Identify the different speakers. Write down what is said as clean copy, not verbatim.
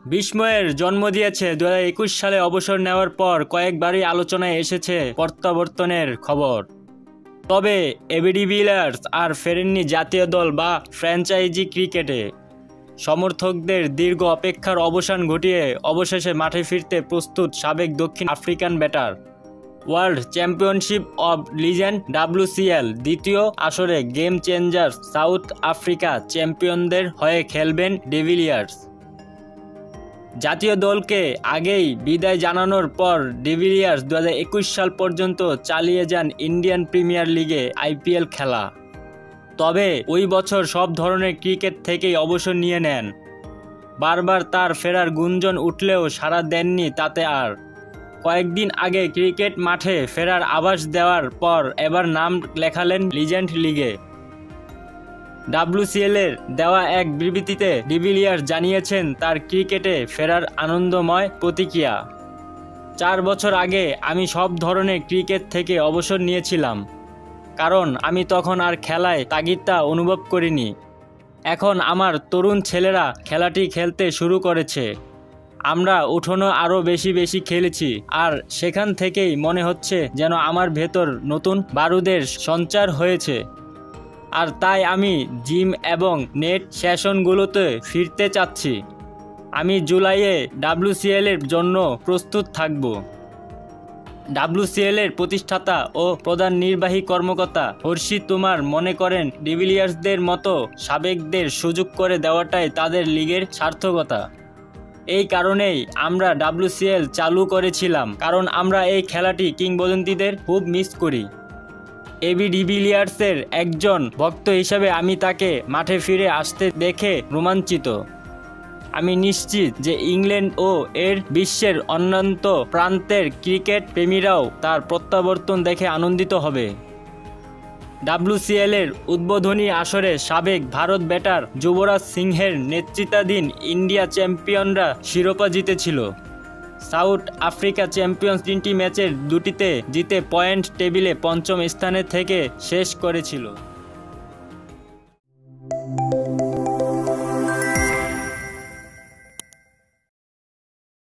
Speaker 1: বিস্ময়ের জন্ম দিয়েছে 2021 সালে অবসর নেওয়ার পর কয়েকবারই আলোচনায় এসেছে প্রত্যাবর্তনের খবর। তবে এবি ডিভিলিয়ার্স আর ফেরেননি জাতীয় দল বা ফ্র্যাঞ্চাইজি ক্রিকেটে। সমর্থকদের দীর্ঘ অপেক্ষার অবসান ঘটিয়ে অবশেষে মাঠে ফিরতে প্রস্তুত সাবেক দক্ষিণ African batter. World championship of legend WCL দ্বিতীয় আসরে গেম চেঞ্জার সাউথ আফ্রিকা চ্যাম্পিয়নদের হয়ে খেলবেন ডিভিলিয়ার্স। জাতীয় দলকে আগেই বিদায় জানানোর পর ডিভিলিয়ার্স 2021 সাল পর্যন্ত চালিয়ে যান ইন্ডিয়ান প্রিমিয়ার লিগে IPL খেলা। তবে ওই বছর সব ধরনের ক্রিকেট থেকেই অবসর নিয়ে নেন। বারবার তার ফেরার গুঞ্জন উঠলেও সাড়া দেননি তাতে আর। কয়েকদিন আগে ক্রিকেট মাঠে ফেরার আভাস দেওয়ার পর এবার নাম লেখালেন লিজেন্ড লিগে। WCL-এর দেওয়া এক বিবৃতিতে ডিভিলিয়ার্স জানিয়েছেন তার ক্রিকেটে ফেরার আনন্দময় প্রতিক্রিয়া। 4 বছর আগে আমি সব ধরনের ক্রিকেট থেকে অবসর নিয়েছিলাম, কারণ আমি তখন আর খেলায় তাগিদটা অনুভব করিনি। এখন আমার তরুণ ছেলেরা খেলাটি খেলতে শুরু করেছে। আমরা উঠোনে আরও বেশি খেলেছি, আর সেখান থেকেই মনে হচ্ছে যেন আমার ভেতর নতুন বারুদের সঞ্চার হয়েছে। আর তাই আমি জিম এবং নেট সেশনগুলোতে ফিরতে চাচ্ছি। আমি জুলাইয়ে WCL-এর জন্য প্রস্তুত থাকব। WCL-এর প্রতিষ্ঠাতা ও প্রধান নির্বাহী কর্মকর্তা হর্ষি তুমার মনে করেন ডিভিলিয়ার্সদের মতো সাবেকদের সুযোগ করে দেওয়াটাই তাদের লিগের সার্থকতা। এই কারণেই আমরা WCL চালু করেছিলাম, কারণ আমরা এই খেলাটি কিংবদন্তিদের খুব মিস করি। এবি ডিভিলিয়ার্সের একজন ভক্ত হিসেবে আমি তাকে মাঠে ফিরে আসতে দেখে রোমাঞ্চিত। আমি নিশ্চিত যে ইংল্যান্ড ও এর বিশ্বের অন্যান্য প্রান্তের ক্রিকেট প্রেমীরাও তার প্রত্যাবর্তন দেখে আনন্দিত হবে। WCL-এর উদ্বোধনী আসরে সাবেক ভারত ব্যাটার যুবরাজ সিংহের নেতৃত্বাধীন ইন্ডিয়া চ্যাম্পিয়নরা শিরোপা জিতেছিল। সাউথ আফ্রিকা চ্যাম্পিয়ন্স 3টি ম্যাচের 2টিতে জিতে পয়েন্ট টেবিলে 5ম স্থানে থেকে শেষ করেছিল।